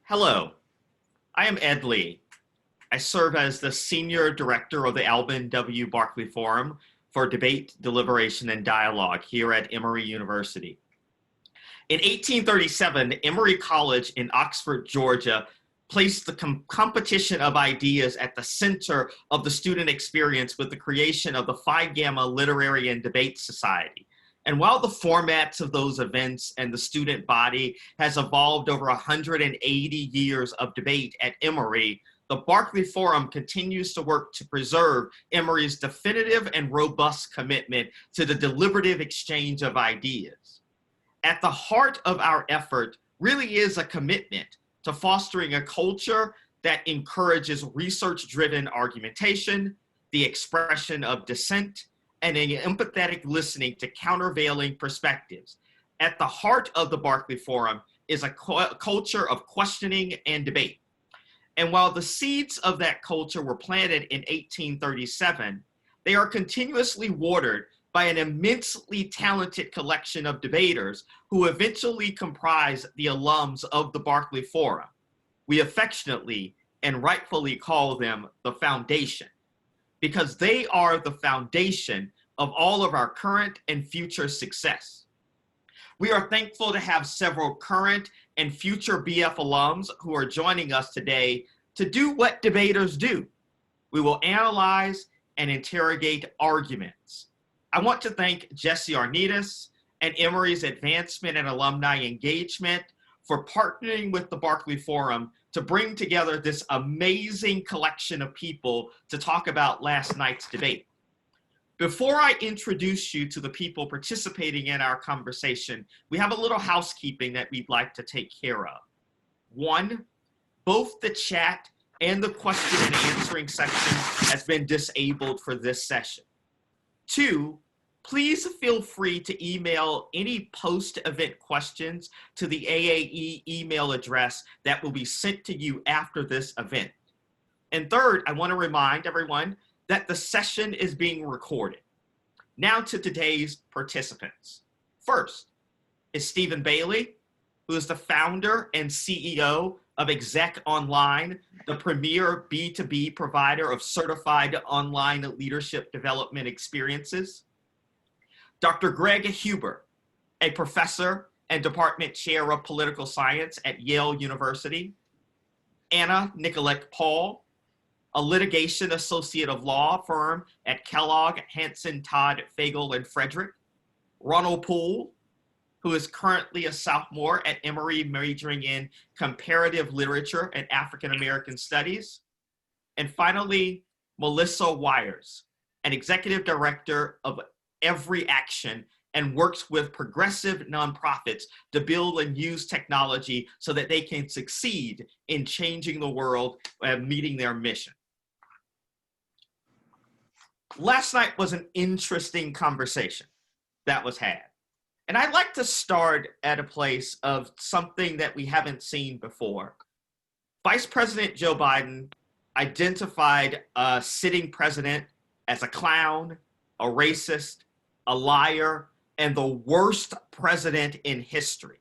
Hello, I am Ed Lee. I serve as the Senior Director of the Alvin W. Barkley Forum for Debate, Deliberation, and Dialogue here at Emory University. In 1837, Emory College in Oxford, Georgia, placed the competition of ideas at the center of the student experience with the creation of the Phi Gamma Literary and Debate Society. And while the formats of those events and the student body has evolved over 180 years of debate at Emory, the Barkley Forum continues to work to preserve Emory's definitive and robust commitment to the deliberative exchange of ideas. At the heart of our effort really is a commitment to fostering a culture that encourages research-driven argumentation, the expression of dissent, and an empathetic listening to countervailing perspectives. At the heart of the Barkley Forum is a culture of questioning and debate. And while the seeds of that culture were planted in 1837, they are continuously watered by an immensely talented collection of debaters who eventually comprise the alums of the Barkley Forum. We affectionately and rightfully call them the Foundation, because they are the foundation of all of our current and future success. We are thankful to have several current and future BF alums who are joining us today to do what debaters do. We will analyze and interrogate arguments. I want to thank Jesse Arnidis and Emory's Advancement and Alumni Engagement for partnering with the Barkley Forum to bring together this amazing collection of people to talk about last night's debate. Before I introduce you to the people participating in our conversation, we have a little housekeeping that we'd like to take care of. One, both the chat and the question and answering section has been disabled for this session. Two, please feel free to email any post-event questions to the AAE email address that will be sent to you after this event. And third, I want to remind everyone that the session is being recorded. Now to today's participants. First is Stephen Bailey, who is the founder and CEO of Exec Online, the premier B2B provider of certified online leadership development experiences. Dr. Greg Huber, a professor and department chair of political science at Yale University. Anna Nikolic Paul, a litigation associate of law firm at Kellogg, Hanson, Todd, Fagel, and Frederick. Ronald Poole, who is currently a sophomore at Emory majoring in comparative literature and African American studies. And finally, Melissa Wires, an executive director of Every Action and works with progressive nonprofits to build and use technology so that they can succeed in changing the world and meeting their mission. Last night was an interesting conversation that was had. And I'd like to start at a place of something that we haven't seen before. Vice President Joe Biden identified a sitting president as a clown, a racist, a liar, and the worst president in history.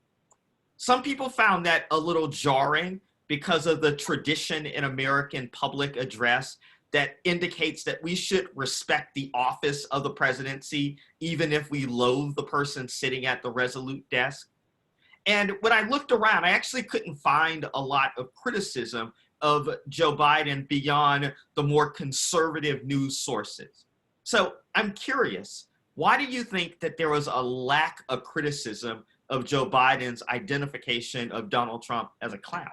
Some people found that a little jarring because of the tradition in American public address that indicates that we should respect the office of the presidency, even if we loathe the person sitting at the resolute desk. And when I looked around, I actually couldn't find a lot of criticism of Joe Biden beyond the more conservative news sources. So I'm curious, why do you think that there was a lack of criticism of Joe Biden's identification of Donald Trump as a clown?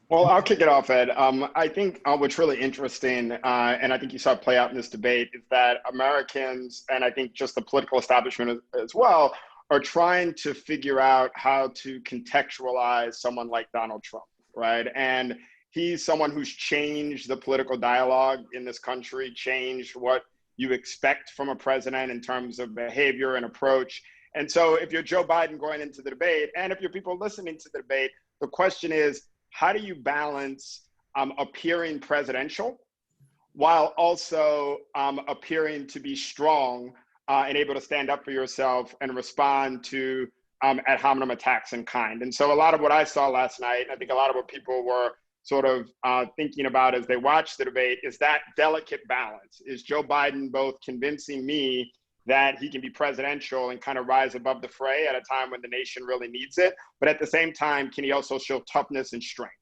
Well, I'll kick it off, Ed. I think what's really interesting, and I think you saw it play out in this debate, is that Americans, and I think just the political establishment as well, are trying to figure out how to contextualize someone like Donald Trump, right? And he's someone who's changed the political dialogue in this country, changed what you expect from a president in terms of behavior and approach. And so if you're Joe Biden going into the debate, and if you're people listening to the debate, the question is, how do you balance appearing presidential while also appearing to be strong and able to stand up for yourself and respond to ad hominem attacks in kind? And so a lot of what I saw last night, and I think a lot of what people were sort of thinking about as they watched the debate, is that delicate balance. Is Joe Biden both convincing me that he can be presidential and kind of rise above the fray at a time when the nation really needs it, but at the same time, can he also show toughness and strength,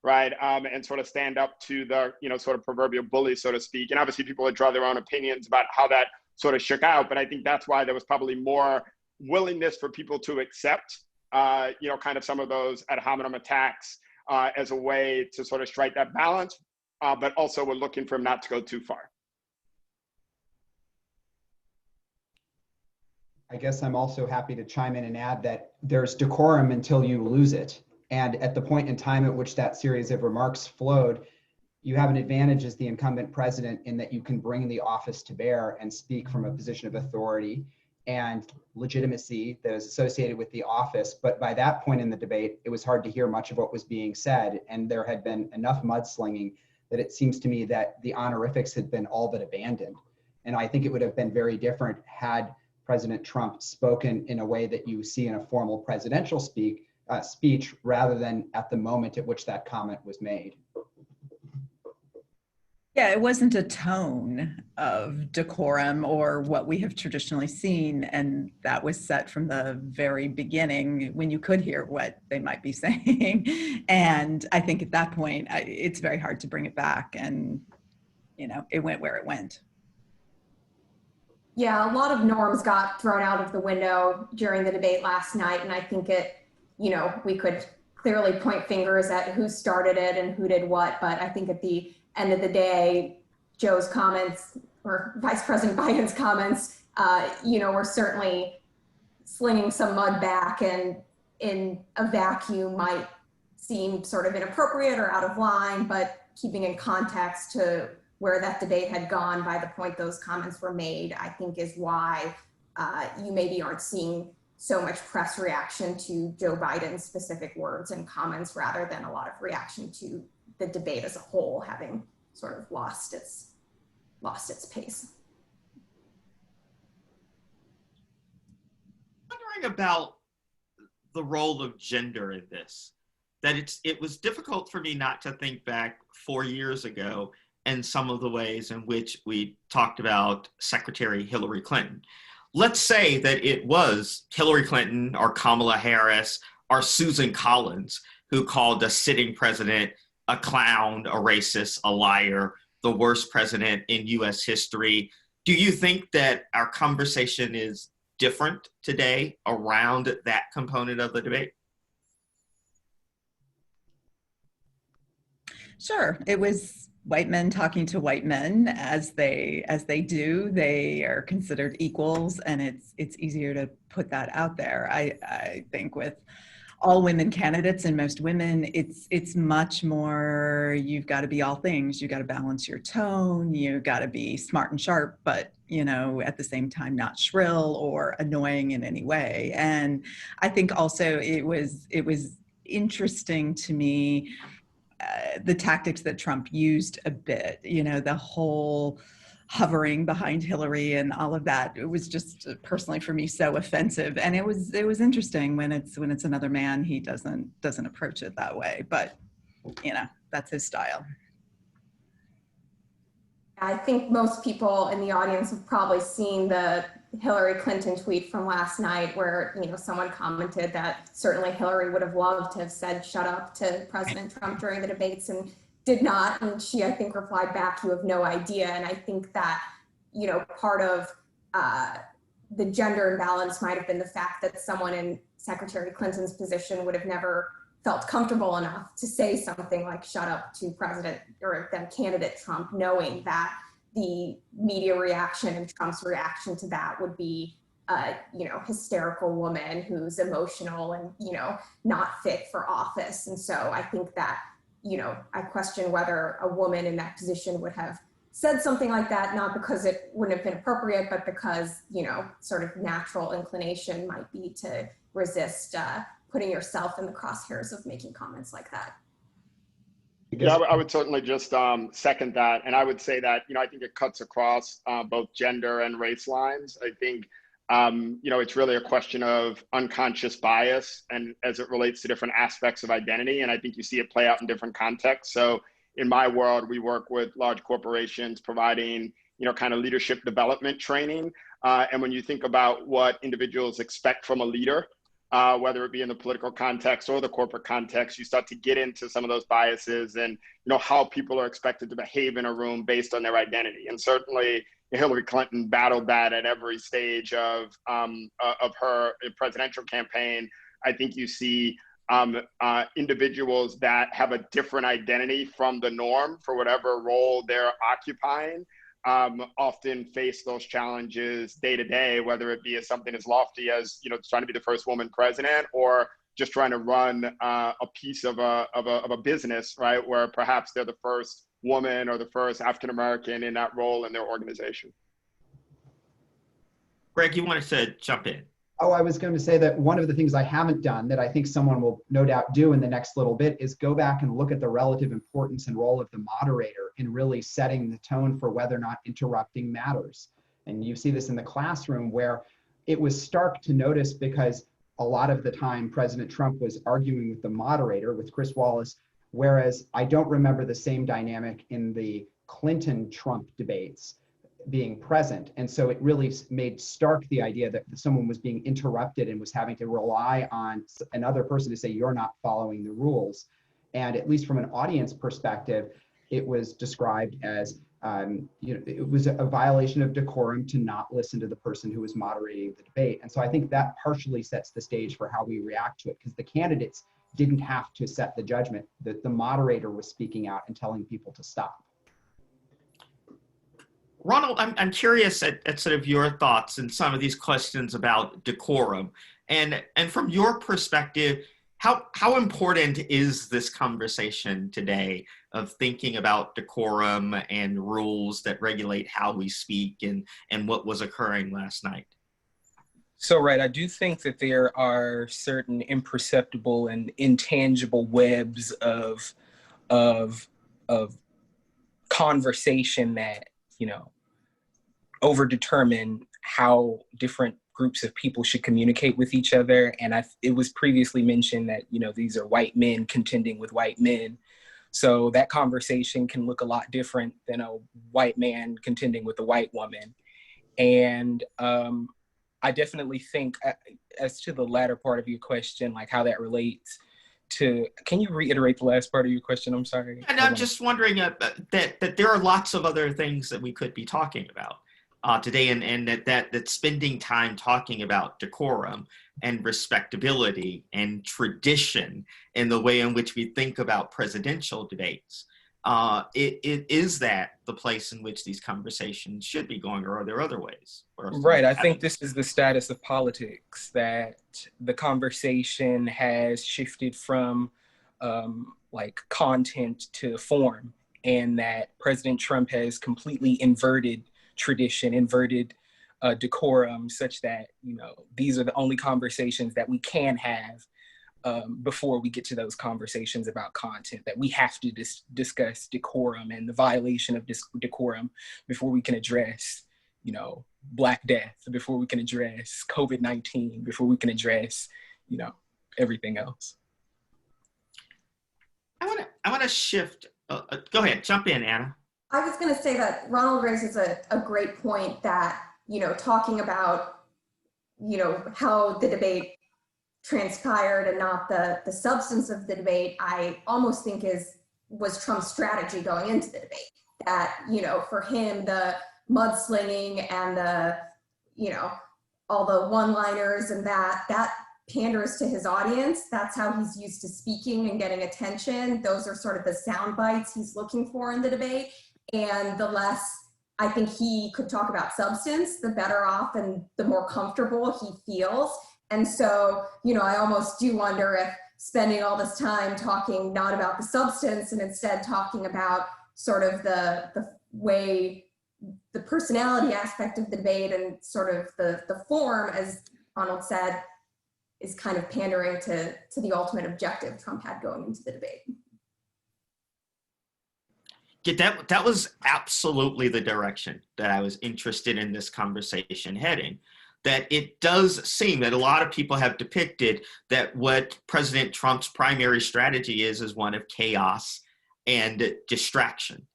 right? And sort of stand up to the, sort of proverbial bully, so to speak. And obviously people would draw their own opinions about how that sort of shook out, but I think that's why there was probably more willingness for people to accept, kind of some of those ad hominem attacks as a way to sort of strike that balance, but also we're looking for him not to go too far. I guess I'm also happy to chime in and add that there's decorum until you lose it. And at the point in time at which that series of remarks flowed, you have an advantage as the incumbent president in that you can bring the office to bear and speak from a position of authority and legitimacy that is associated with the office. But by that point in the debate, it was hard to hear much of what was being said. And there had been enough mudslinging that it seems to me that the honorifics had been all but abandoned. And I think it would have been very different had President Trump spoken in a way that you see in a formal presidential speech rather than at the moment at which that comment was made. Yeah, it wasn't a tone of decorum or what we have traditionally seen. And that was set from the very beginning when you could hear what they might be saying. And I think at that point, it's very hard to bring it back. And, it went where it went. Yeah, a lot of norms got thrown out of the window during the debate last night. And I think we could clearly point fingers at who started it and who did what. But I think at the end of the day, Joe's comments or Vice President Biden's comments, were certainly slinging some mud back and in a vacuum might seem sort of inappropriate or out of line, but keeping in context to where that debate had gone by the point those comments were made, I think is why you maybe aren't seeing so much press reaction to Joe Biden's specific words and comments rather than a lot of reaction to the debate as a whole having sort of lost its pace. Wondering about the role of gender in this, that it was difficult for me not to think back 4 years ago and some of the ways in which we talked about Secretary Hillary Clinton. Let's say that it was Hillary Clinton or Kamala Harris or Susan Collins who called a sitting president a clown, a racist, a liar, the worst president in US history. Do you think that our conversation is different today around that component of the debate? Sure. It was white men talking to white men as they do. They are considered equals, and it's easier to put that out there. I think with all women candidates and most women, it's much more, you've got to be all things. You got to balance your tone. You got to be smart and sharp, but at the same time, not shrill or annoying in any way. And I think also it was interesting to me, the tactics that Trump used a bit, the whole hovering behind Hillary and all of that. It was just personally for me so offensive, and it was interesting when it's another man, he doesn't approach it that way. But that's his style. I think most people in the audience have probably seen the Hillary Clinton tweet from last night where, someone commented that certainly Hillary would have loved to have said, "Shut up" to President Trump during the debates and did not. And she, I think, replied back, "You have no idea." And I think that, part of the gender imbalance might have been the fact that someone in Secretary Clinton's position would have never felt comfortable enough to say something like "shut up" to President or then candidate Trump, knowing that the media reaction and Trump's reaction to that would be hysterical woman who's emotional and, not fit for office. And so I think that, I question whether a woman in that position would have said something like that, not because it wouldn't have been appropriate, but because, sort of natural inclination might be to resist putting yourself in the crosshairs of making comments like that. Yeah, I would certainly just second that. And I would say that, I think it cuts across both gender and race lines. I think, it's really a question of unconscious bias and as it relates to different aspects of identity. And I think you see it play out in different contexts. So in my world, we work with large corporations providing, kind of leadership development training. And when you think about what individuals expect from a leader, whether it be in the political context or the corporate context, you start to get into some of those biases and, how people are expected to behave in a room based on their identity. And certainly Hillary Clinton battled that at every stage of her presidential campaign. I think you see individuals that have a different identity from the norm for whatever role they're occupying. Often face those challenges day to day, whether it be as something as lofty as trying to be the first woman president, or just trying to run a piece of a business, right, where perhaps they're the first woman or the first African American in that role in their organization. Greg, you wanted to jump in. Oh, I was going to say that one of the things I haven't done that I think someone will no doubt do in the next little bit is go back and look at the relative importance and role of the moderator in really setting the tone for whether or not interrupting matters. And you see this in the classroom where it was stark to notice because a lot of the time President Trump was arguing with the moderator, with Chris Wallace, whereas I don't remember the same dynamic in the Clinton-Trump debates being present. And so it really made stark the idea that someone was being interrupted and was having to rely on another person to say, you're not following the rules. And at least from an audience perspective, it was described as, it was a violation of decorum to not listen to the person who was moderating the debate. And so I think that partially sets the stage for how we react to it, because the candidates didn't have to set the judgment, that the moderator was speaking out and telling people to stop. Ronald, I'm curious at sort of your thoughts and some of these questions about decorum. And from your perspective, how important is this conversation today of thinking about decorum and rules that regulate how we speak and what was occurring last night? So, right, I do think that there are certain imperceptible and intangible webs of conversation that, overdetermine how different groups of people should communicate with each other. And it was previously mentioned that, these are white men contending with white men. So that conversation can look a lot different than a white man contending with a white woman. And I definitely think, as to the latter part of your question, like how that relates to, can you reiterate the last part of your question? I'm sorry. And I'm just wondering that there are lots of other things that we could be talking about today, and that spending time talking about decorum and respectability and tradition and the way in which we think about presidential debates, it is that the place in which these conversations should be going, or are there other ways? Right. I think this is the status of politics, that the conversation has shifted from like content to form, and that President Trump has completely inverted tradition, inverted decorum, such that, these are the only conversations that we can have before we get to those conversations about content, that we have to discuss decorum and the violation of decorum before we can address, Black Death, before we can address COVID-19, before we can address, everything else. I want to shift. Go ahead, jump in, Anna. I was going to say that Ronald raises a great point that, talking about, how the debate transpired and not the substance of the debate, I almost think was Trump's strategy going into the debate. That, for him, the mudslinging and the, all the one-liners and that panders to his audience. That's how he's used to speaking and getting attention. Those are sort of the sound bites he's looking for in the debate. And the less I think he could talk about substance, the better off and the more comfortable he feels. And so, you know, I almost do wonder if spending all this time talking not about the substance and instead talking about sort of the way, the personality aspect of the debate and sort of the form, as Arnold said, is kind of pandering to the ultimate objective Trump had going into the debate. Yeah, that was absolutely the direction that I was interested in this conversation heading. That it does seem that a lot of people have depicted that what President Trump's primary strategy is one of chaos and distraction.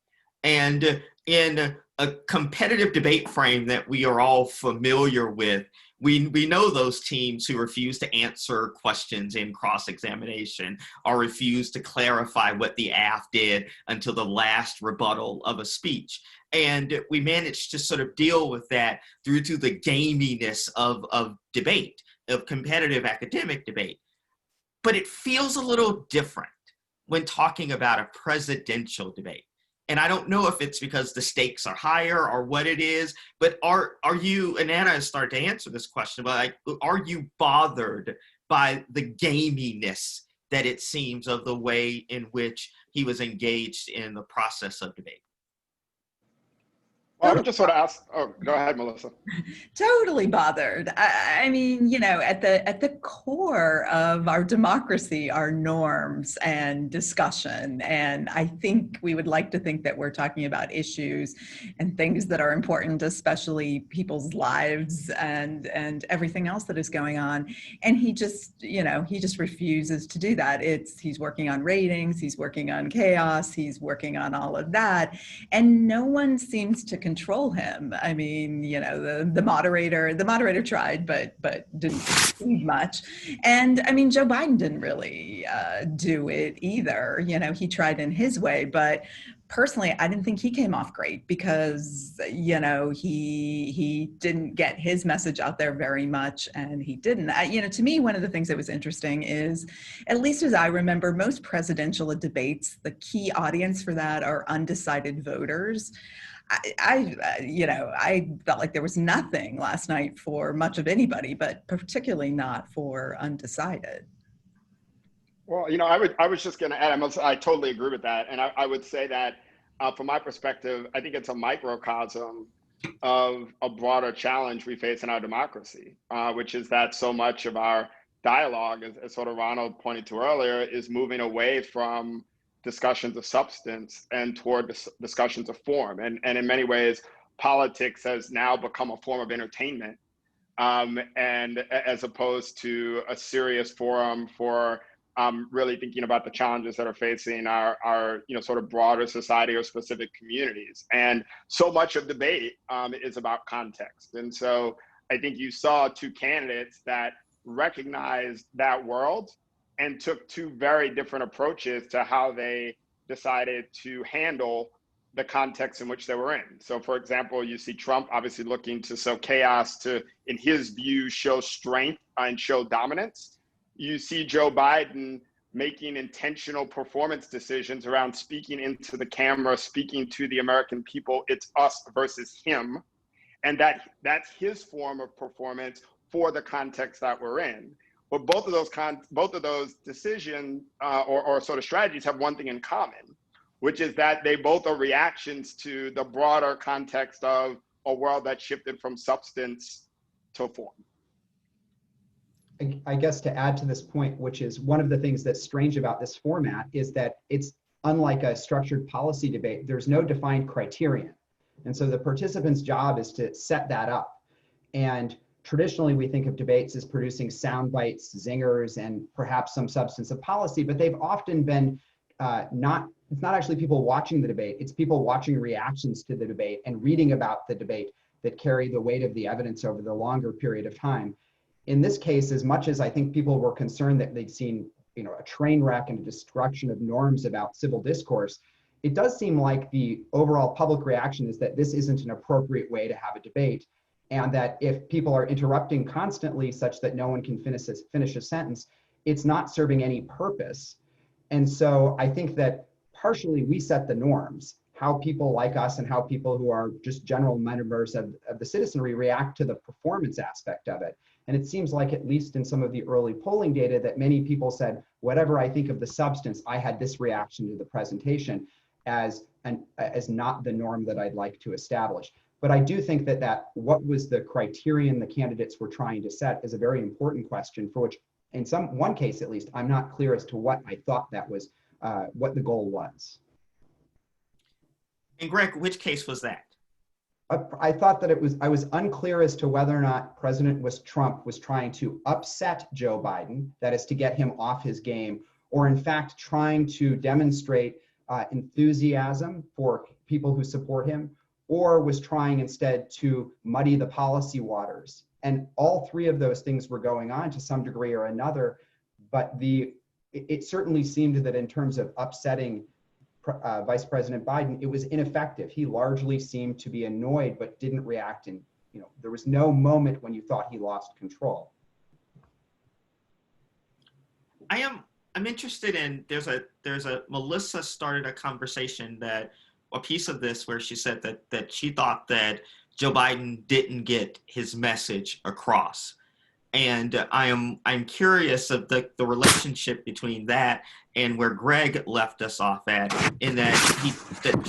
And in a competitive debate frame that we are all familiar with, we know those teams who refuse to answer questions in cross-examination or refuse to clarify what the AF did until the last rebuttal of a speech. And we managed to sort of deal with that through to the gaminess of debate, of competitive academic debate. But it feels a little different when talking about a presidential debate. And I don't know if it's because the stakes are higher or what it is, but are you, and Anna has started to answer this question, but like, are you bothered by the gaminess that it seems of the way in which he was engaged in the process of debate? Well, I would just sort of ask, oh, go ahead, Melissa. Totally bothered. I mean, you know, at the core of our democracy are norms and discussion. And I think we would like to think that we're talking about issues and things that are important, especially people's lives and everything else that is going on. And he just, you know, he just refuses to do that. He's working on ratings, he's working on chaos, he's working on all of that. And no one seems to control him. I mean, you know, the moderator tried, but didn't succeed much. And I mean, Joe Biden didn't really do it either. You know, he tried in his way, but personally, I didn't think he came off great because, you know, he didn't get his message out there very much, and he didn't. You know, to me, one of the things that was interesting is, at least as I remember, most presidential debates, the key audience for that are undecided voters. I felt like there was nothing last night for much of anybody, but particularly not for undecided. Well, you know, I was just going to add, I totally agree with that. And I would say that from my perspective, I think it's a microcosm of a broader challenge we face in our democracy, which is that so much of our dialogue, as sort of Ronald pointed to earlier, is moving away from discussions of substance and toward discussions of form. And in many ways, politics has now become a form of entertainment, and as opposed to a serious forum for really thinking about the challenges that are facing our you know, sort of broader society or specific communities. And so much of debate is about context. And so I think you saw two candidates that recognized that world and took two very different approaches to how they decided to handle the context in which they were in. So for example, you see Trump obviously looking to sow chaos to, in his view, show strength and show dominance. You see Joe Biden making intentional performance decisions around speaking into the camera, speaking to the American people, it's us versus him. And that's his form of performance for the context that we're in. But both of those decisions or sort of strategies have one thing in common, which is that they both are reactions to the broader context of a world that shifted from substance to form. I guess to add to this point, which is one of the things that's strange about this format, is that it's unlike a structured policy debate. There's no defined criterion. And so the participant's job is to set that up. And traditionally, we think of debates as producing sound bites, zingers, and perhaps some substance of policy, but they've often been it's not actually people watching the debate, it's people watching reactions to the debate and reading about the debate that carry the weight of the evidence over the longer period of time. In this case, as much as I think people were concerned that they'd seen, you know, a train wreck and a destruction of norms about civil discourse, it does seem like the overall public reaction is that this isn't an appropriate way to have a debate. And that if people are interrupting constantly such that no one can finish a sentence, it's not serving any purpose. And so I think that partially we set the norms, how people like us and how people who are just general members of the citizenry react to the performance aspect of it. And it seems like, at least in some of the early polling data, that many people said, whatever I think of the substance, I had this reaction to the presentation as not the norm that I'd like to establish. But I do think that what was the criterion the candidates were trying to set is a very important question, for which in one case at least, I'm not clear as to what I thought that was, what the goal was. And Greg, which case was that? I thought that I was unclear as to whether or not Trump was trying to upset Joe Biden, that is to get him off his game, or in fact trying to demonstrate enthusiasm for people who support him, or was trying instead to muddy the policy waters. And all three of those things were going on to some degree or another, but it certainly seemed that in terms of upsetting Vice President Biden, it was ineffective. He largely seemed to be annoyed, but didn't react. And there was no moment when you thought he lost control. I'm interested in, there's a Melissa started a conversation, that a piece of this where she said that she thought that Joe Biden didn't get his message across. And I'm curious of the relationship between that and where Greg left us off at, in that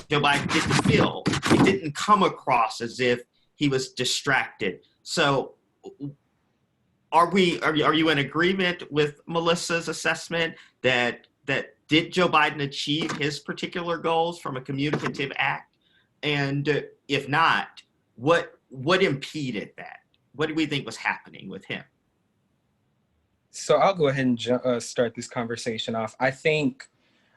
Joe Biden didn't come across as if he was distracted. So are you in agreement with Melissa's assessment that did Joe Biden achieve his particular goals from a communicative act? And if not, what impeded that? What do we think was happening with him? So I'll go ahead and start this conversation off. I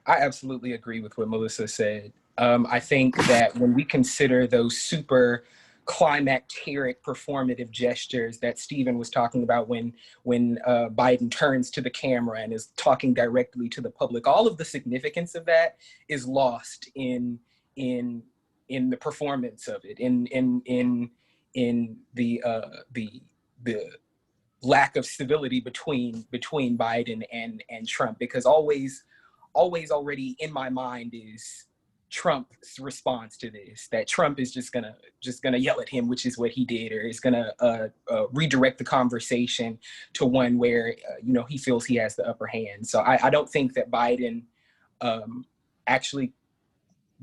absolutely agree with what Melissa said. I think that when we consider those super climacteric performative gestures that Stephen was talking about when Biden turns to the camera and is talking directly to the public, all of the significance of that is lost in the performance of it, in the lack of civility between Biden and Trump, because always already in my mind is Trump's response to this, that Trump is just gonna yell at him, which is what he did, or is gonna redirect the conversation to one where he feels he has the upper hand. So I don't think that Biden actually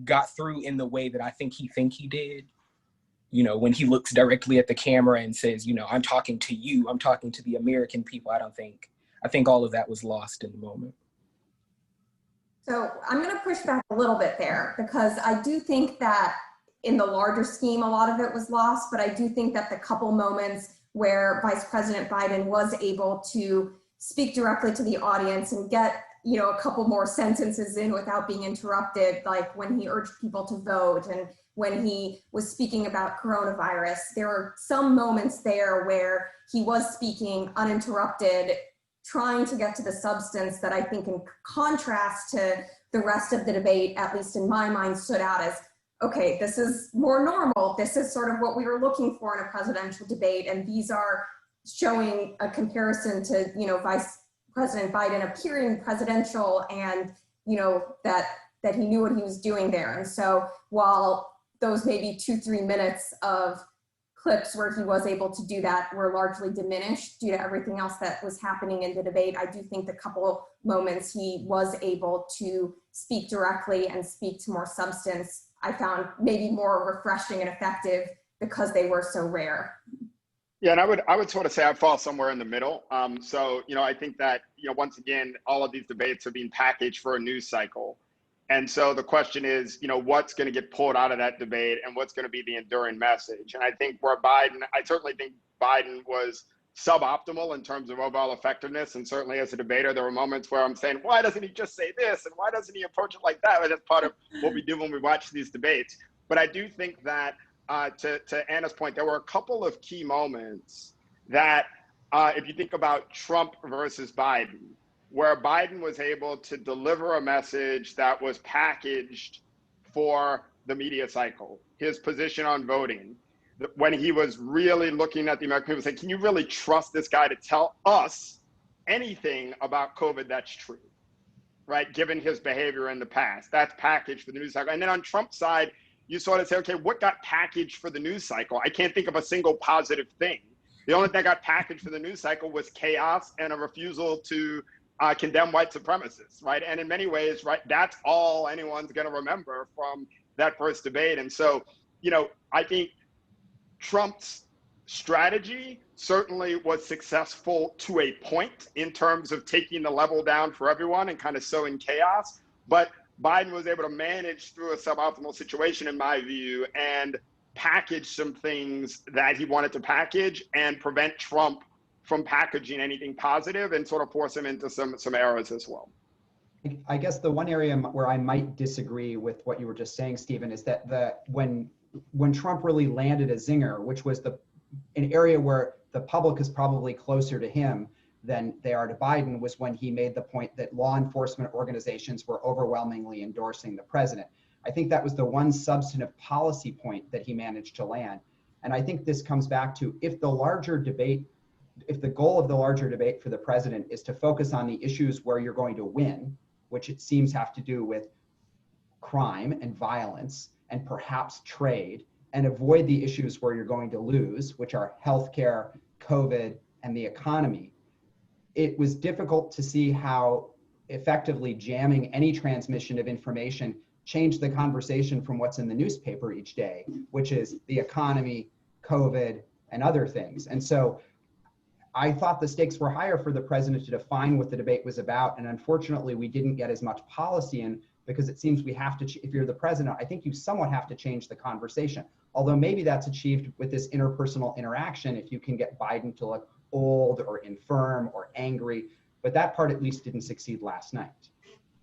got through in the way that I think he did. When he looks directly at the camera and says, I'm talking to you, I'm talking to the American people. I think all of that was lost in the moment. So I'm going to push back a little bit there, because I do think that in the larger scheme, a lot of it was lost, but I do think that the couple moments where Vice President Biden was able to speak directly to the audience and get, a couple more sentences in without being interrupted, like when he urged people to vote and when he was speaking about coronavirus, there were some moments there where he was speaking uninterrupted, trying to get to the substance that I think, in contrast to the rest of the debate, at least in my mind, stood out as, okay, this is more normal. This is sort of what we were looking for in a presidential debate. And these are showing a comparison to, Vice President Biden appearing presidential and, that he knew what he was doing there. And so while those maybe 2-3 minutes of clips where he was able to do that were largely diminished due to everything else that was happening in the debate, I do think the couple moments he was able to speak directly and speak to more substance, I found maybe more refreshing and effective because they were so rare. Yeah, and I would sort of say I fall somewhere in the middle. So, I think that, once again, all of these debates are being packaged for a news cycle. And so the question is, what's going to get pulled out of that debate and what's going to be the enduring message? And I think I certainly think Biden was suboptimal in terms of overall effectiveness. And certainly as a debater, there were moments where I'm saying, why doesn't he just say this? And why doesn't he approach it like that? That's part of what we do when we watch these debates. But I do think that to Anna's point, there were a couple of key moments that if you think about Trump versus Biden, where Biden was able to deliver a message that was packaged for the media cycle, his position on voting, when he was really looking at the American people, saying, can you really trust this guy to tell us anything about COVID that's true, right? Given his behavior in the past. That's packaged for the news cycle. And then on Trump's side, you sort of say, okay, what got packaged for the news cycle? I can't think of a single positive thing. The only thing that got packaged for the news cycle was chaos and a refusal to condemn white supremacists, right? And in many ways, right, that's all anyone's going to remember from that first debate. And so, you know, I think Trump's strategy certainly was successful to a point in terms of taking the level down for everyone and kind of sowing chaos. But Biden was able to manage through a suboptimal situation, in my view, and package some things that he wanted to package and prevent Trump from packaging anything positive and sort of force him into some errors as well. I guess the one area where I might disagree with what you were just saying, Stephen, is that when Trump really landed a zinger, which was an area where the public is probably closer to him than they are to Biden, was when he made the point that law enforcement organizations were overwhelmingly endorsing the president. I think that was the one substantive policy point that he managed to land. And I think this comes back to if the goal of the larger debate for the president is to focus on the issues where you're going to win, which it seems have to do with crime and violence and perhaps trade, and avoid the issues where you're going to lose, which are healthcare, COVID, and the economy. It was difficult to see how effectively jamming any transmission of information changed the conversation from what's in the newspaper each day, which is the economy, COVID, and other things. And so I thought the stakes were higher for the president to define what the debate was about. And unfortunately, we didn't get as much policy in, because it seems we have to, if you're the president, I think you somewhat have to change the conversation. Although maybe that's achieved with this interpersonal interaction, if you can get Biden to look old or infirm or angry, but that part at least didn't succeed last night.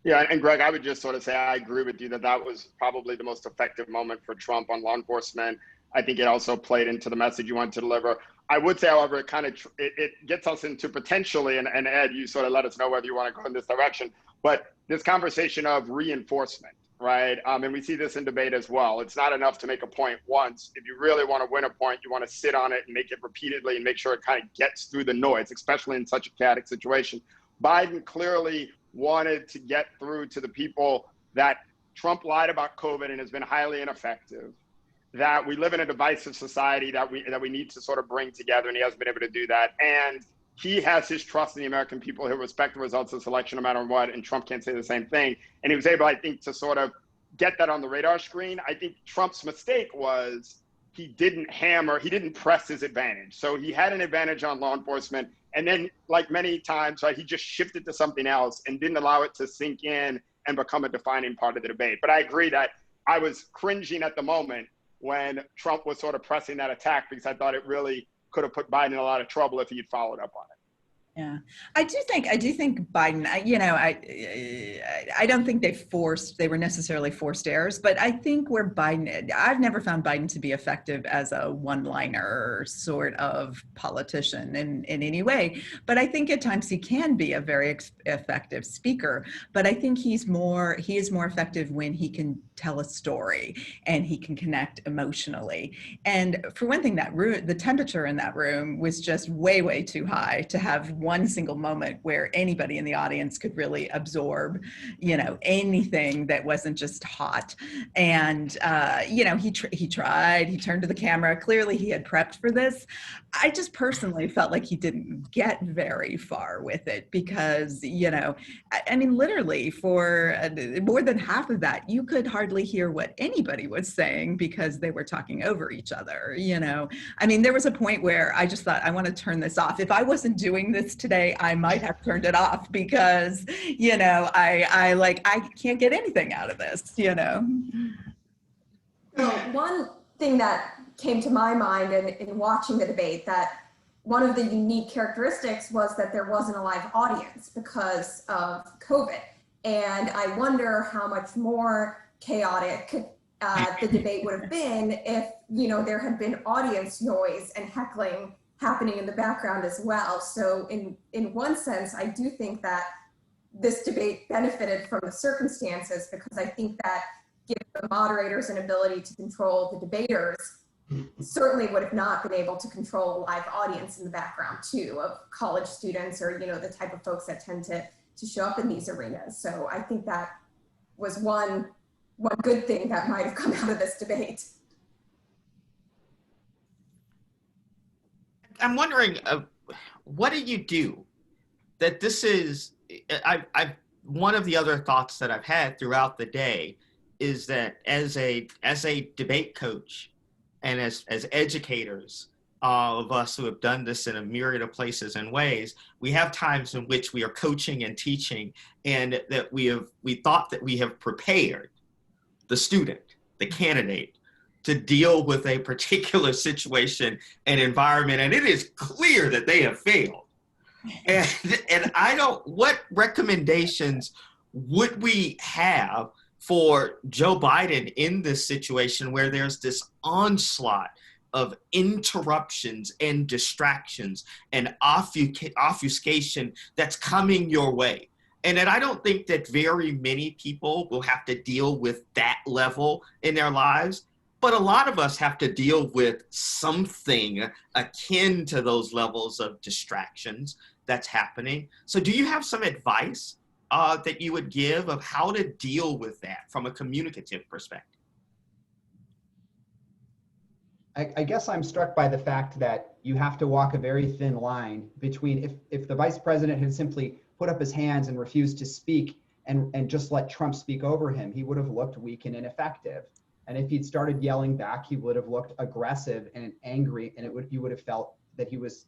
Yeah, and Greg, I would just sort of say I agree with you that was probably the most effective moment for Trump on law enforcement. I think it also played into the message you wanted to deliver. I would say, however, it gets us into potentially, and Ed, you sort of let us know whether you want to go in this direction, but this conversation of reinforcement, right? And we see this in debate as well. It's not enough to make a point once. If you really want to win a point, you want to sit on it and make it repeatedly and make sure it kind of gets through the noise, especially in such a chaotic situation. Biden clearly wanted to get through to the people that Trump lied about COVID and has been highly ineffective, that we live in a divisive society that we need to sort of bring together, and he hasn't been able to do that. And he has his trust in the American people who respect the results of this election no matter what, and Trump can't say the same thing. And he was able, I think, to sort of get that on the radar screen. I think Trump's mistake was he didn't press his advantage. So he had an advantage on law enforcement, and then, like many times, right, he just shifted to something else and didn't allow it to sink in and become a defining part of the debate. But I agree that I was cringing at the moment when Trump was sort of pressing that attack, because I thought it really could have put Biden in a lot of trouble if he had followed up on it. Yeah, I do think Biden, I don't think they were necessarily forced errors, but I think I've never found Biden to be effective as a one-liner sort of politician in any way, but I think at times he can be a very effective speaker, but I think he is more effective when he can tell a story and he can connect emotionally. And for one thing, the temperature in that room was just way, way too high to have one single moment where anybody in the audience could really absorb, anything that wasn't just hot. And, he tried, he turned to the camera. Clearly he had prepped for this. I just personally felt like he didn't get very far with it because, literally for more than half of that, you could hardly hear what anybody was saying because they were talking over each other. There was a point where I just thought, I want to turn this off. If I wasn't doing this today, I might have turned it off because, I can't get anything out of this, So one thing that came to my mind in watching the debate, that one of the unique characteristics was that there wasn't a live audience because of COVID. And I wonder how much more chaotic the debate would have been if, there had been audience noise and heckling happening in the background as well. So in one sense, I do think that this debate benefited from the circumstances, because I think that given the moderators an ability to control the debaters, certainly would have not been able to control a live audience in the background too, of college students or, you know, the type of folks that tend to show up in these arenas. So I think that was one good thing that might have come out of this debate. I'm wondering, what do you do that this is, one of the other thoughts that I've had throughout the day is that as a debate coach and as educators of us who have done this in a myriad of places and ways, we have times in which we are coaching and teaching, and that we thought that we have prepared the student, the candidate, to deal with a particular situation and environment, and it is clear that they have failed. And what recommendations would we have for Joe Biden in this situation where there's this onslaught of interruptions and distractions and obfuscation that's coming your way? And that I don't think that very many people will have to deal with that level in their lives, but a lot of us have to deal with something akin to those levels of distractions that's happening. So do you have some advice that you would give of how to deal with that from a communicative perspective? I guess I'm struck by the fact that you have to walk a very thin line between if the vice president had simply put up his hands and refused to speak and just let Trump speak over him, he would have looked weak and ineffective. And if he'd started yelling back, he would have looked aggressive and angry, and you would have felt that he was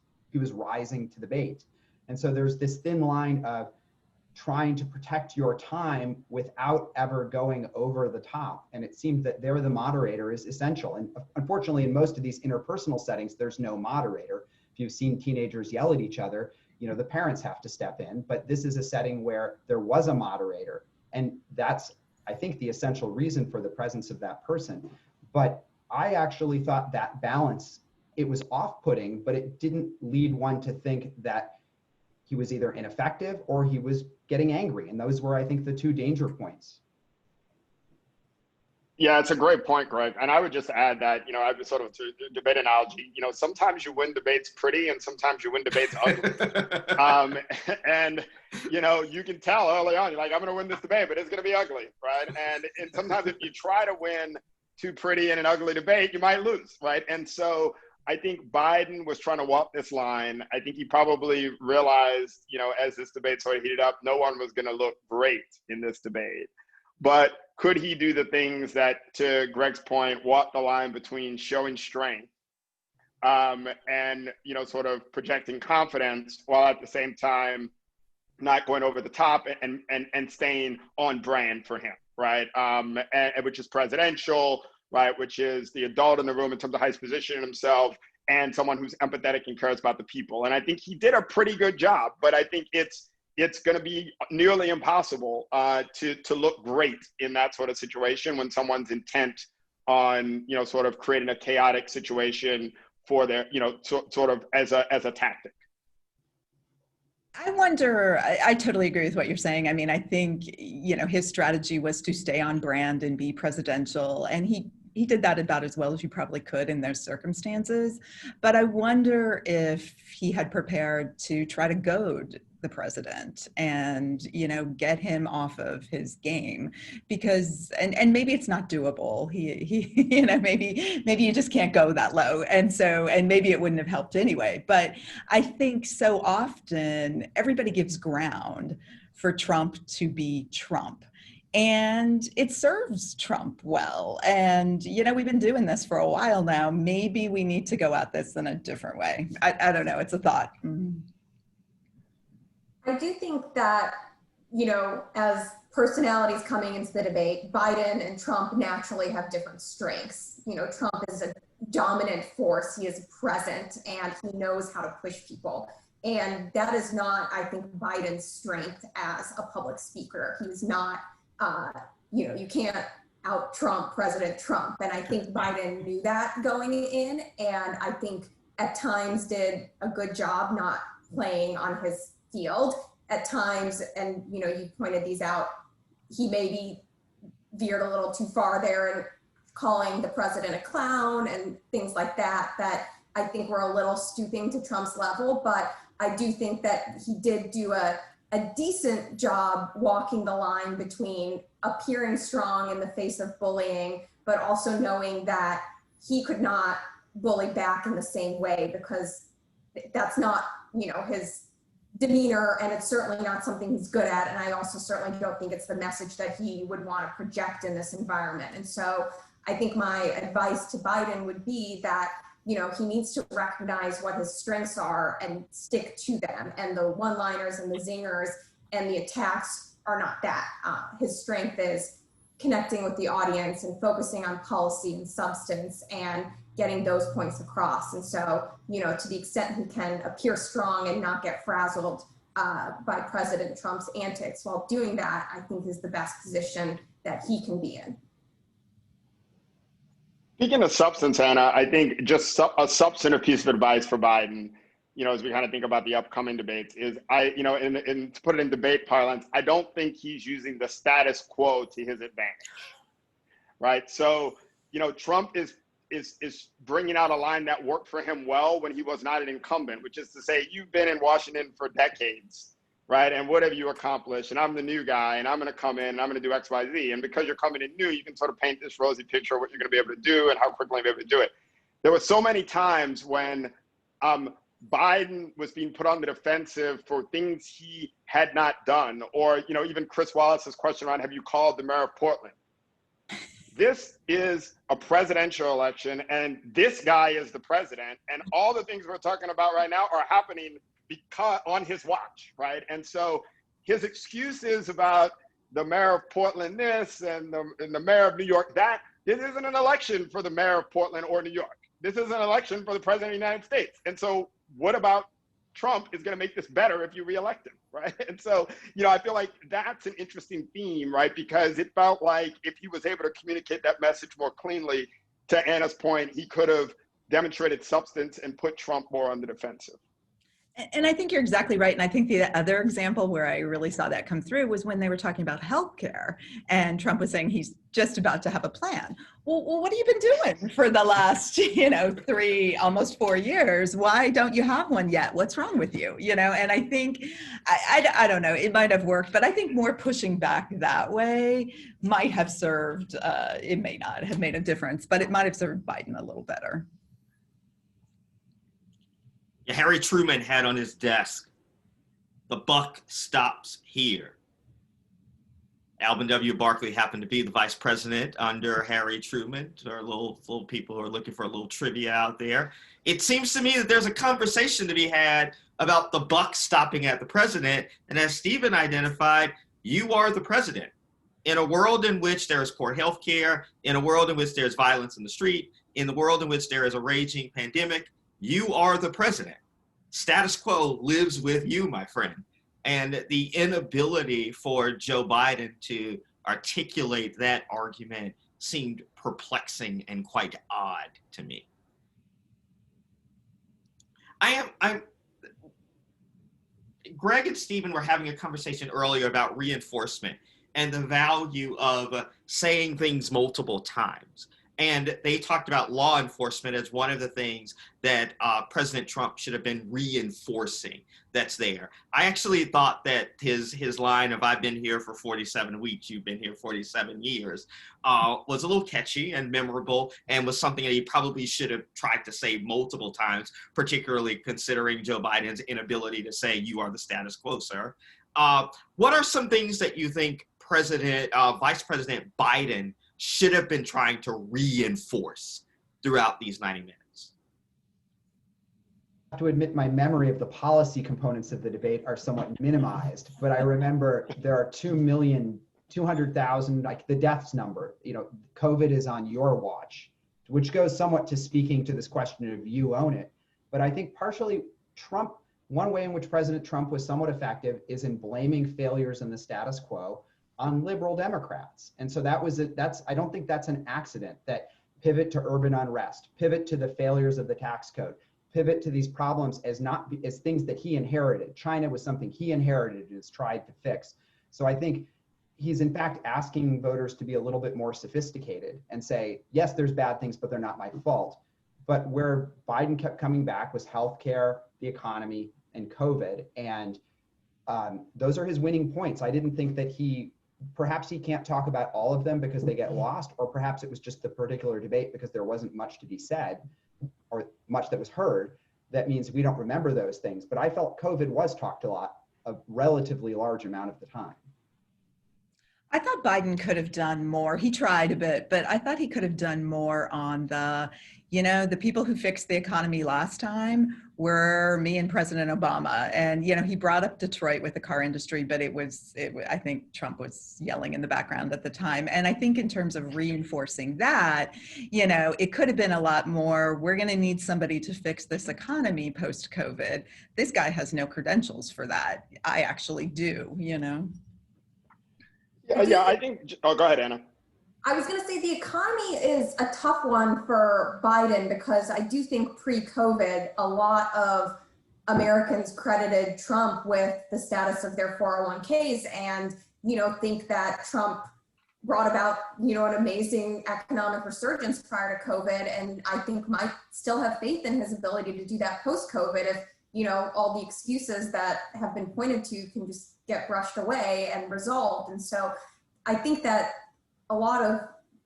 rising to the bait. And so there's this thin line of trying to protect your time without ever going over the top. And it seems that there the moderator is essential. And unfortunately, in most of these interpersonal settings, there's no moderator. If you've seen teenagers yell at each other, you know, the parents have to step in. But this is a setting where there was a moderator. And that's, I think, the essential reason for the presence of that person. But I actually thought that balance, it was off-putting, but it didn't lead one to think that he was either ineffective or he was getting angry. And those were, I think, the two danger points. Yeah, it's a great point, Greg. And I would just add that, you know, I was sort of to debate analogy, you know, sometimes you win debates pretty and sometimes you win debates ugly. And, you know, you can tell early on, you're like, I'm going to win this debate, but it's going to be ugly, right? And sometimes if you try to win too pretty in an ugly debate, you might lose, right? And so I think Biden was trying to walk this line. I think he probably realized, you know, as this debate sort of heated up, no one was going to look great in this debate. But could he do the things that, to Greg's point, walk the line between showing strength and, you know, sort of projecting confidence while at the same time not going over the top and staying on brand for him, right? And which is presidential, right? Which is the adult in the room in terms of how he's positioning himself and someone who's empathetic and cares about the people. And I think he did a pretty good job, but I think it's going to be nearly impossible to look great in that sort of situation when someone's intent on, you know, sort of creating a chaotic situation for their, you know, sort of as a tactic. I wonder, I totally agree with what you're saying. I mean, I think, you know, his strategy was to stay on brand and be presidential, and he did that about as well as you probably could in those circumstances. But I wonder if he had prepared to try to goad the president and, you know, get him off of his game, because, and maybe it's not doable. He you know, maybe you just can't go that low. And maybe it wouldn't have helped anyway. But I think so often everybody gives ground for Trump to be Trump. And it serves Trump well. And, you know, we've been doing this for a while now. Maybe we need to go at this in a different way. I don't know. It's a thought. Mm-hmm. I do think that, you know, as personalities coming into the debate, Biden and Trump naturally have different strengths. You know, Trump is a dominant force. He is present and he knows how to push people. And that is not, I think, Biden's strength as a public speaker. He's not, you know, you can't out Trump President Trump. And I think Biden knew that going in. And I think at times did a good job not playing on his field at times. And, you know, you pointed these out, he maybe veered a little too far there and calling the president a clown and things like that, that I think were a little stooping to Trump's level. But I do think that he did do a decent job walking the line between appearing strong in the face of bullying, but also knowing that he could not bully back in the same way, because that's not, his demeanor, and it's certainly not something he's good at. And I also certainly don't think it's the message that he would want to project in this environment. And so I think my advice to Biden would be that, he needs to recognize what his strengths are and stick to them. And the one-liners and the zingers and the attacks are not that. His strength is connecting with the audience and focusing on policy and substance and getting those points across. And so, to the extent he can appear strong and not get frazzled by President Trump's antics while doing that, I think is the best position that he can be in. Speaking of substance, Anna, I think just a substantive piece of advice for Biden, as we kind of think about the upcoming debates, is to put it in debate parlance, I don't think he's using the status quo to his advantage, right? So, Trump is bringing out a line that worked for him well when he was not an incumbent, which is to say, you've been in Washington for decades, right? And what have you accomplished? And I'm the new guy, and I'm going to come in and I'm going to do X, Y, Z. And because you're coming in new, you can sort of paint this rosy picture of what you're going to be able to do and how quickly you'll be able to do it. There were so many times when Biden was being put on the defensive for things he had not done, or, even Chris Wallace's question around, have you called the mayor of Portland? This is a presidential election, and this guy is the president, and all the things we're talking about right now are happening because on his watch, right? And so his excuses about the mayor of Portland this and the mayor of New York that, this isn't an election for the mayor of Portland or New York. This is an election for the president of the United States. And so what about Trump is going to make this better if you reelect him, right? And so, I feel like that's an interesting theme, right? Because it felt like if he was able to communicate that message more cleanly, to Anna's point, he could have demonstrated substance and put Trump more on the defensive. And I think you're exactly right. And I think the other example where I really saw that come through was when they were talking about healthcare, and Trump was saying he's just about to have a plan. Well, what have you been doing for the last, almost 4 years? Why don't you have one yet? What's wrong with you? And I think, I don't know, it might have worked, but I think more pushing back that way might have served, it may not have made a difference, but it might have served Biden a little better. Harry Truman had on his desk, "The buck stops here." Alvin W. Barkley happened to be the vice president under Harry Truman. Our little people who are looking for a little trivia out there. It seems to me that there's a conversation to be had about the buck stopping at the president. And as Stephen identified, you are the president. In a world in which there is poor health care, in a world in which there's violence in the street, in the world in which there is a raging pandemic, you are the president. Status quo lives with you, my friend. And the inability for Joe Biden to articulate that argument seemed perplexing and quite odd to me. Greg and Stephen were having a conversation earlier about reinforcement and the value of saying things multiple times. And they talked about law enforcement as one of the things that President Trump should have been reinforcing that's there. I actually thought that his line of "I've been here for 47 weeks, you've been here 47 years" was a little catchy and memorable, and was something that he probably should have tried to say multiple times, particularly considering Joe Biden's inability to say "you are the status quo, sir." What are some things that you think Vice President Biden should have been trying to reinforce throughout these 90 minutes? I have to admit my memory of the policy components of the debate are somewhat minimized, but I remember there are 2,200,000, like the deaths number, COVID is on your watch, which goes somewhat to speaking to this question of you own it. But I think partially one way in which President Trump was somewhat effective is in blaming failures in the status quo on liberal Democrats. And so I don't think that's an accident, that pivot to urban unrest, pivot to the failures of the tax code, pivot to these problems as things that he inherited. China was something he inherited and has tried to fix. So I think he's in fact asking voters to be a little bit more sophisticated and say, yes, there's bad things, but they're not my fault. But where Biden kept coming back was healthcare, the economy, and COVID. And those are his winning points. I didn't think that perhaps he can't talk about all of them because they get lost, or perhaps it was just the particular debate because there wasn't much to be said or much that was heard. That means we don't remember those things. But I felt COVID was talked a relatively large amount of the time. I thought Biden could have done more. He tried a bit, but I thought he could have done more on the people who fixed the economy last time were me and President Obama. And, he brought up Detroit with the car industry, but I think Trump was yelling in the background at the time. And I think in terms of reinforcing that, it could have been a lot more, we're going to need somebody to fix this economy post-COVID. This guy has no credentials for that. I actually do, Yeah, I think, go ahead, Anna. I was going to say the economy is a tough one for Biden because I do think pre-COVID, a lot of Americans credited Trump with the status of their 401ks and, think that Trump brought about, an amazing economic resurgence prior to COVID. And I think might still have faith in his ability to do that post-COVID if, all the excuses that have been pointed to can just get brushed away and resolved. And so I think that a lot of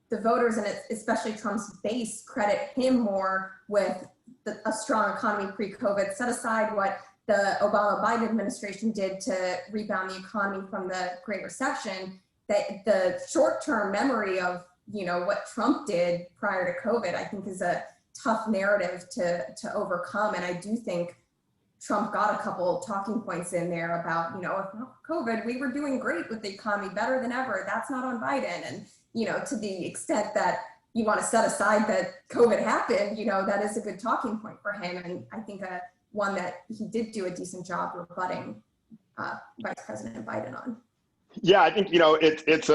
the voters, and especially Trump's base, credit him more with a strong economy pre-COVID, set aside what the Obama-Biden administration did to rebound the economy from the Great Recession, that the short-term memory of, what Trump did prior to COVID, I think is a tough narrative to overcome. And I do think Trump got a couple talking points in there about, if not COVID, we were doing great with the economy, better than ever. That's not on Biden. And, to the extent that you want to set aside that COVID happened, that is a good talking point for him. And I think one that he did do a decent job rebutting Vice President Biden on. Yeah, I think, it's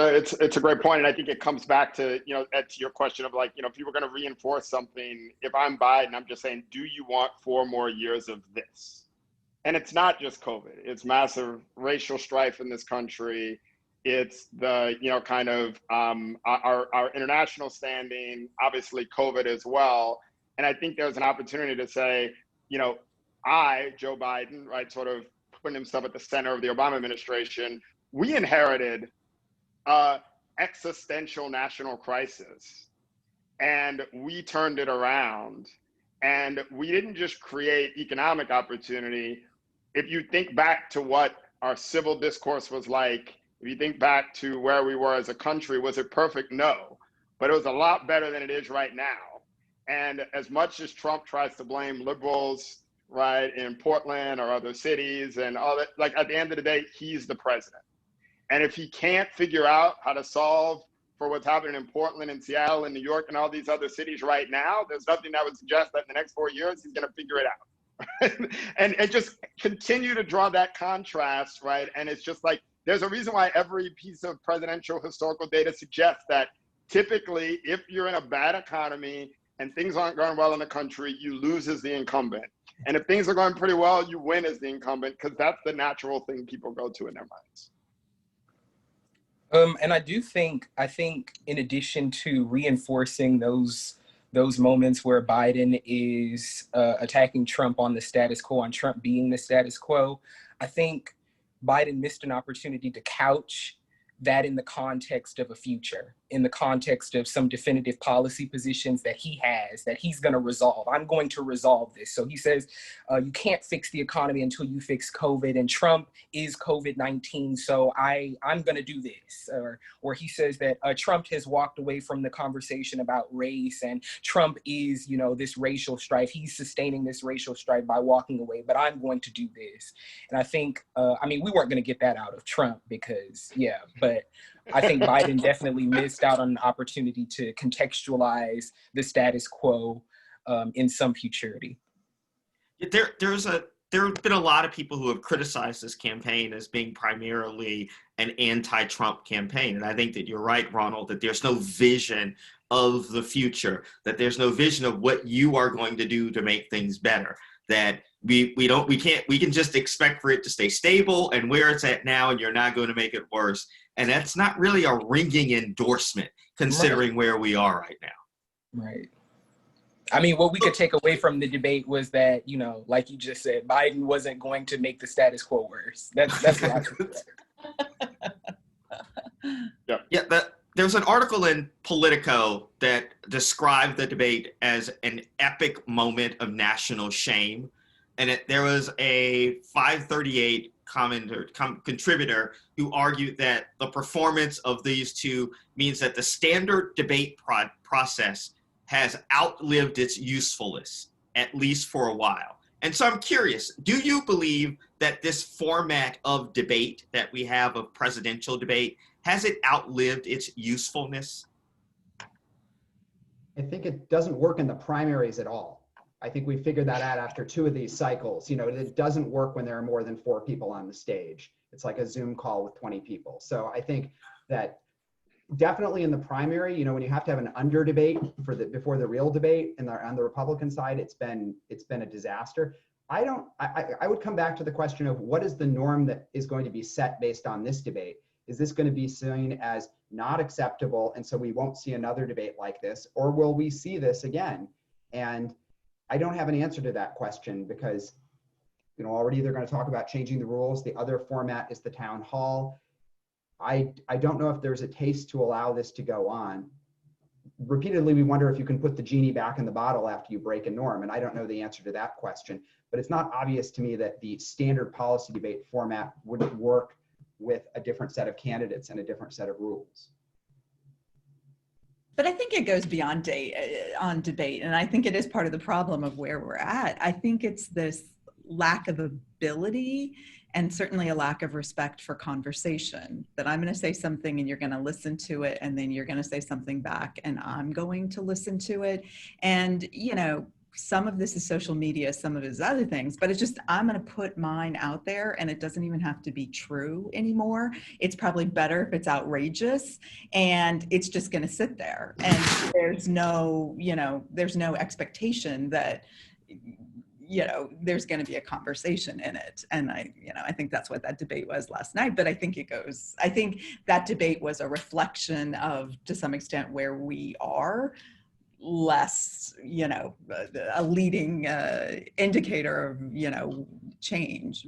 a great point. And I think it comes back to, Ed, to your question of like, if you were going to reinforce something, if I'm Biden, I'm just saying, do you want 4 more years of this? And it's not just COVID. It's massive racial strife in this country. It's the, kind of our international standing, obviously COVID as well. And I think there's an opportunity to say, Joe Biden, right, sort of putting himself at the center of the Obama administration, we inherited existential national crisis and we turned it around. And we didn't just create economic opportunity. If you think back to what our civil discourse was like, if you think back to where we were as a country, was it perfect? No, but it was a lot better than it is right now. And as much as Trump tries to blame liberals, right, in Portland or other cities and all that, like at the end of the day, he's the president. And if he can't figure out how to solve for what's happening in Portland and Seattle and New York and all these other cities right now, there's nothing that would suggest that in the next 4 years, he's going to figure it out. and just continue to draw that contrast, right? And it's just like, there's a reason why every piece of presidential historical data suggests that typically, if you're in a bad economy and things aren't going well in the country, you lose as the incumbent. And if things are going pretty well, you win as the incumbent, because that's the natural thing people go to in their minds. And I think in addition to reinforcing those moments where Biden is attacking Trump on the status quo, on Trump being the status quo, I think Biden missed an opportunity to couch that in the context of a future, in the context of some definitive policy positions that he has, that he's going to resolve. I'm going to resolve this. So he says, you can't fix the economy until you fix COVID, and Trump is COVID-19, so I'm going to do this. Or he says that Trump has walked away from the conversation about race, and Trump is, this racial strife. He's sustaining this racial strife by walking away, but I'm going to do this. And I think, we weren't going to get that out of Trump because, but I think Biden definitely missed out on an opportunity to contextualize the status quo in some futurity. There have been a lot of people who have criticized this campaign as being primarily an anti-Trump campaign. And I think that you're right, Ronald, that there's no vision of the future, that there's no vision of what you are going to do to make things better, that we can just expect for it to stay stable and where it's at now, and you're not going to make it worse. And that's not really a ringing endorsement considering where we are right now. Right. I mean, what we could take away from the debate was that, you know, like you just said, Biden wasn't going to make the status quo worse. That's what I think. Yeah. There was an article in Politico that described the debate as an epic moment of national shame. And there was a 538 contributor who argued that the performance of these two means that the standard debate process has outlived its usefulness, at least for a while. And so I'm curious, do you believe that this format of debate that we have of presidential debate, has it outlived its usefulness? I think it doesn't work in the primaries at all. I think we figured that out after 2 of these cycles. You know, it doesn't work when there are more than 4 people on the stage. It's like a Zoom call with 20 people. So I think that definitely in the primary, you know, when you have to have an under debate before the real debate and on the Republican side, it's been a disaster. I would come back to the question of what is the norm that is going to be set based on this debate? Is this going to be seen as not acceptable, and so we won't see another debate like this, or will we see this again? And I don't have an answer to that question because, you know, already they're going to talk about changing the rules. The other format is the town hall. I don't know if there's a taste to allow this to go on. Repeatedly, we wonder if you can put the genie back in the bottle after you break a norm, and I don't know the answer to that question. But it's not obvious to me that the standard policy debate format wouldn't work with a different set of candidates and a different set of rules. But I think it goes beyond on debate, and I think it is part of the problem of where we're at. I think it's this lack of ability and certainly a lack of respect for conversation, that I'm going to say something and you're going to listen to it, and then you're going to say something back and I'm going to listen to it. And, you know, some of this is social media, some of it is other things, but it's just, I'm going to put mine out there, and it doesn't even have to be true anymore. It's probably better if it's outrageous, and it's just going to sit there. And there's no, you know, there's no expectation that, you know, there's going to be a conversation in it. And I think that's what that debate was last night. But I think I think that debate was a reflection of, to some extent, where we are, less, you know, a leading indicator of, you know, change.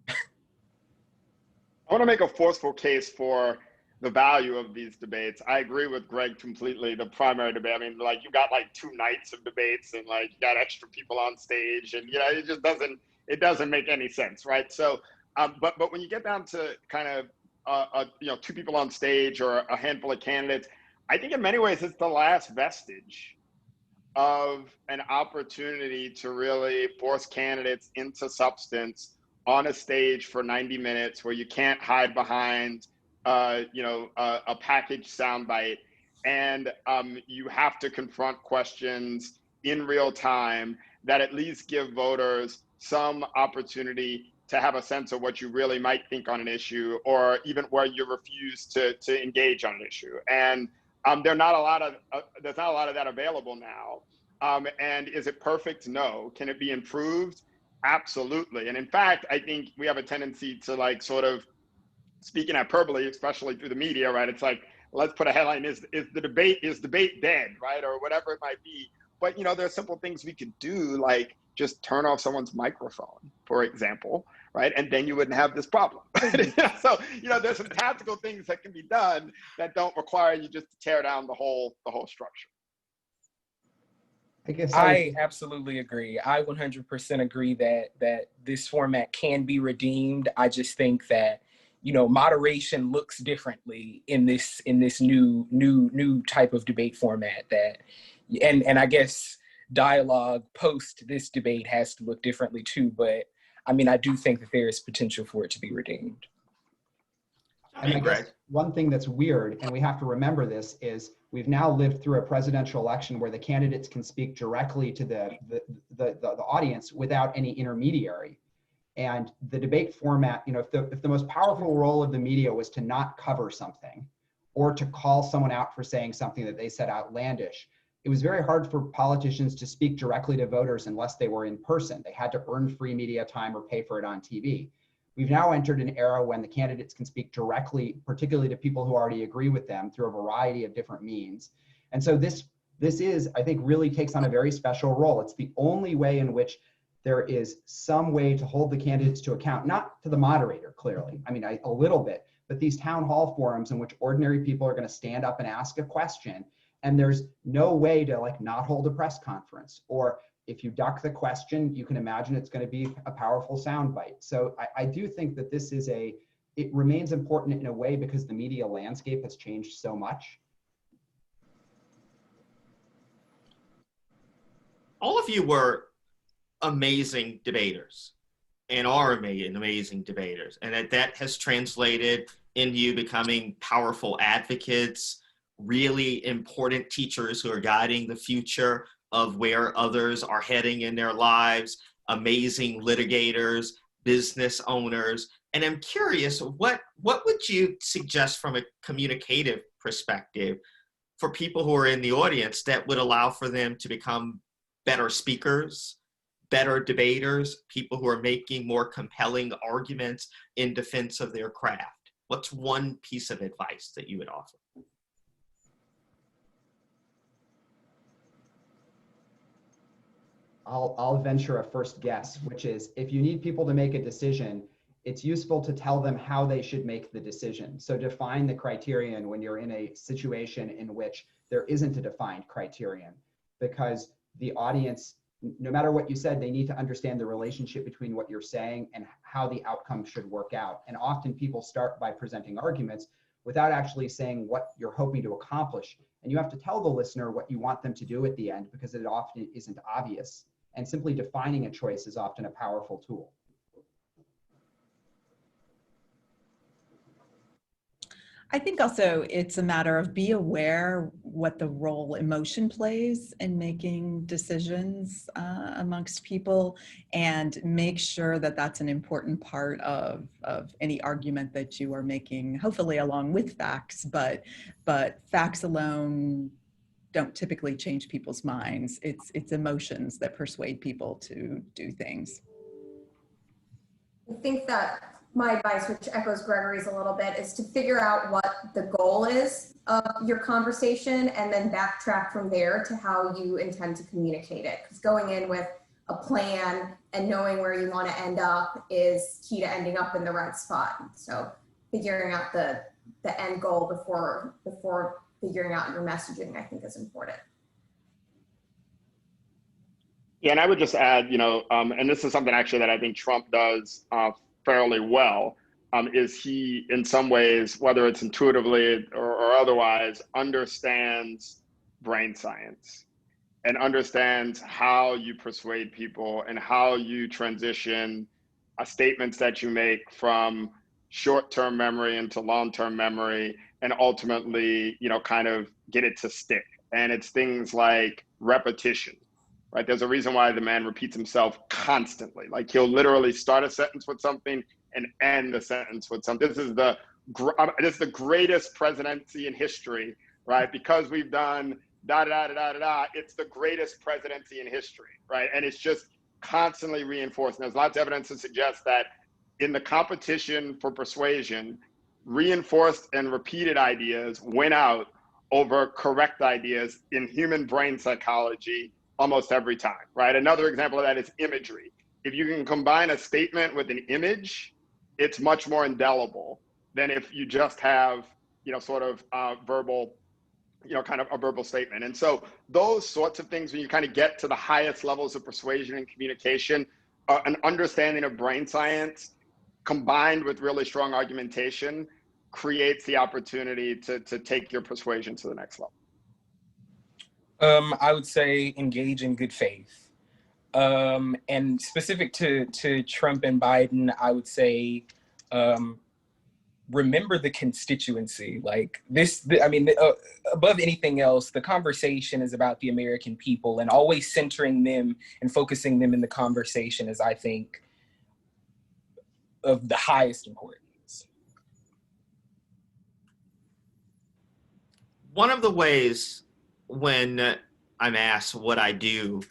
I want to make a forceful case for the value of these debates. I agree with Greg completely. The primary debate, I mean, like, you got like 2 nights of debates, and like you got extra people on stage, and, you know, it just doesn't make any sense, right? So, but when you get down to kind of, you know, 2 people on stage or a handful of candidates, I think in many ways it's the last vestige of an opportunity to really force candidates into substance on a stage for 90 minutes where you can't hide behind you know, a packaged soundbite, and you have to confront questions in real time that at least give voters some opportunity to have a sense of what you really might think on an issue, or even where you refuse to engage on an issue. And there's not a lot of that available now. And is it perfect? No. Can it be improved? Absolutely. And in fact, I think we have a tendency to, like, sort of speak in hyperbole, especially through the media, right? It's like, let's put a headline, is debate dead, right? Or whatever it might be. But, you know, there are simple things we could do, like just turn off someone's microphone, for example, right? And then you wouldn't have this problem. So, you know, there's some tactical things that can be done that don't require you just to tear down the whole structure. I guess I absolutely agree. I 100% agree that this format can be redeemed. I just think that, you know, moderation looks differently in this new type of debate format, that, and I guess dialogue post this debate has to look differently too. But I mean, I do think that there is potential for it to be redeemed. And I guess one thing that's weird, and we have to remember this, is we've now lived through a presidential election where the candidates can speak directly to the audience without any intermediary. And the debate format, you know, if the most powerful role of the media was to not cover something, or to call someone out for saying something that they said outlandish, it was very hard for politicians to speak directly to voters unless they were in person. They had to earn free media time or pay for it on TV. We've now entered an era when the candidates can speak directly, particularly to people who already agree with them, through a variety of different means. And so this is, I think, really takes on a very special role. It's the only way in which there is some way to hold the candidates to account, not to the moderator, clearly. I mean, a little bit, but these town hall forums in which ordinary people are going to stand up and ask a question, and there's no way to like not hold a press conference, or if you duck the question, you can imagine it's going to be a powerful soundbite. So I do think that this is it remains important in a way because the media landscape has changed so much. All of you were amazing debaters and are amazing debaters, and that has translated into you becoming powerful advocates, really important teachers who are guiding the future of where others are heading in their lives, amazing litigators, business owners. And I'm curious, what would you suggest from a communicative perspective for people who are in the audience that would allow for them to become better speakers, better debaters, people who are making more compelling arguments in defense of their craft? What's one piece of advice that you would offer? I'll venture a first guess, which is if you need people to make a decision, it's useful to tell them how they should make the decision. So define the criterion when you're in a situation in which there isn't a defined criterion, because the audience, no matter what you said, they need to understand the relationship between what you're saying and how the outcome should work out. And often people start by presenting arguments without actually saying what you're hoping to accomplish. And you have to tell the listener what you want them to do at the end, because it often isn't obvious. And simply defining a choice is often a powerful tool. I think also it's a matter of be aware what the role emotion plays in making decisions amongst people, and make sure that that's an important part of any argument that you are making, hopefully along with facts, but facts alone don't typically change people's minds. It's emotions that persuade people to do things. I think that my advice, which echoes Gregory's a little bit, is to figure out what the goal is of your conversation and then backtrack from there to how you intend to communicate it. Because going in with a plan and knowing where you want to end up is key to ending up in the right spot. So figuring out the end goal before figuring out your messaging, I think, is important. Yeah, and I would just add, and this is something actually that I think Trump does fairly well, is he, in some ways, whether it's intuitively or otherwise, understands brain science and understands how you persuade people and how you transition statements that you make from short-term memory into long-term memory, and ultimately, kind of get it to stick. And it's things like repetition, right? There's a reason why the man repeats himself constantly. Like he'll literally start a sentence with something and end the sentence with something. This is the greatest presidency in history, right? Because we've done da da da da da da. It's the greatest presidency in history, right? And it's just constantly reinforced. And there's lots of evidence to suggest that in the competition for persuasion, reinforced and repeated ideas win out over correct ideas in human brain psychology almost every time, right? Another example of that is imagery. If you can combine a statement with an image, it's much more indelible than if you just have, sort of verbal, kind of a verbal statement. And so those sorts of things, when you kind of get to the highest levels of persuasion and communication, an understanding of brain science combined with really strong argumentation creates the opportunity to take your persuasion to the next level. I would say engage in good faith. And specific to Trump and Biden, I would say remember the constituency. Like above anything else, the conversation is about the American people, and always centering them and focusing them in the conversation is, I think, of the highest importance. One of the ways when I'm asked what I do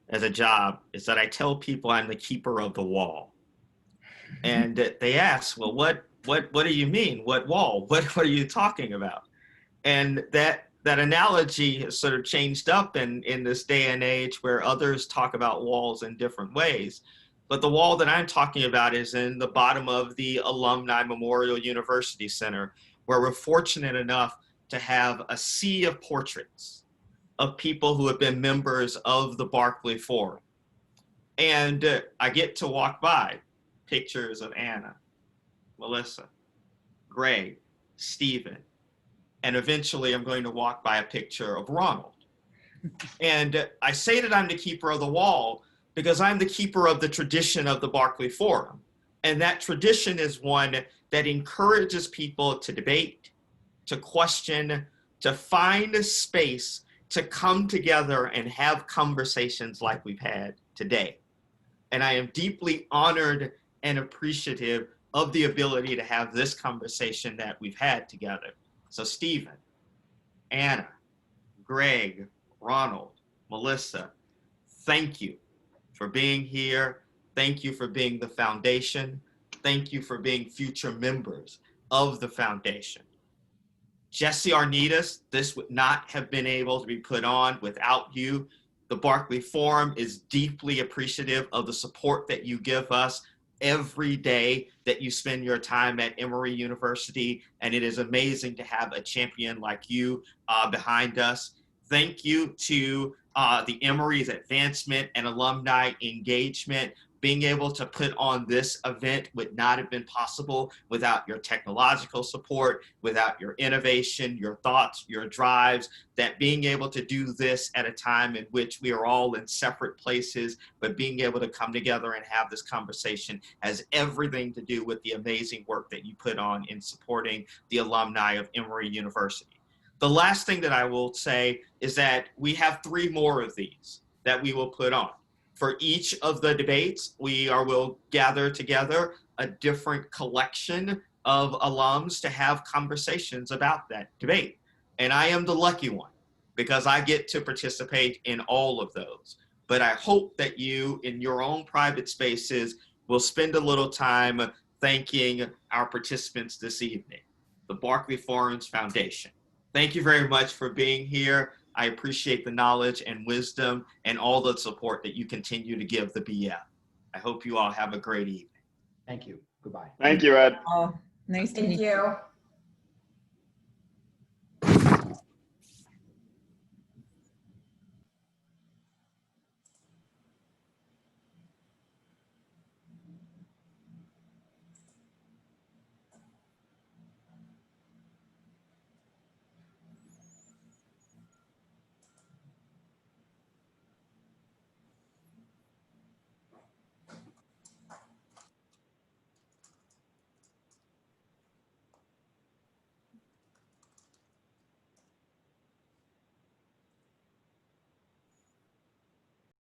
as a job is that I tell people I'm the keeper of the wall. And they asked, well, what do you mean? What wall? What are you talking about? And that analogy has sort of changed up in this day and age where others talk about walls in different ways. But the wall that I'm talking about is in the bottom of the Alumni Memorial University Center, where we're fortunate enough to have a sea of portraits of people who have been members of the Barkley Forum. And I get to walk by pictures of Anna, Melissa, Greg, Stephen, and eventually I'm going to walk by a picture of Ronald. And I say that I'm the keeper of the wall because I'm the keeper of the tradition of the Barkley Forum. And that tradition is one that encourages people to debate, to question, to find a space to come together and have conversations like we've had today. And I am deeply honored and appreciative of the ability to have this conversation that we've had together. So Stephen, Anna, Greg, Ronald, Melissa, thank you for being here. Thank you for being the foundation. Thank you for being future members of the foundation. Jesse Arneidas, this would not have been able to be put on without you. The Barkley Forum is deeply appreciative of the support that you give us every day that you spend your time at Emory University, and it is amazing to have a champion like you behind us. Thank you to the Emory's advancement and alumni engagement. Being able to put on this event would not have been possible without your technological support, without your innovation, your thoughts, your drives, that being able to do this at a time in which we are all in separate places, but being able to come together and have this conversation has everything to do with the amazing work that you put on in supporting the alumni of Emory University. The last thing that I will say is that we have 3 more of these that we will put on. For each of the debates, will gather together a different collection of alums to have conversations about that debate. And I am the lucky one because I get to participate in all of those. But I hope that you, in your own private spaces, will spend a little time thanking our participants this evening, the Barkley Forum's Foundation. Thank you very much for being here. I appreciate the knowledge and wisdom and all the support that you continue to give the BF. I hope you all have a great evening. Thank you. Goodbye. Thank you, Ed. Oh, nice to meet Thank you. you.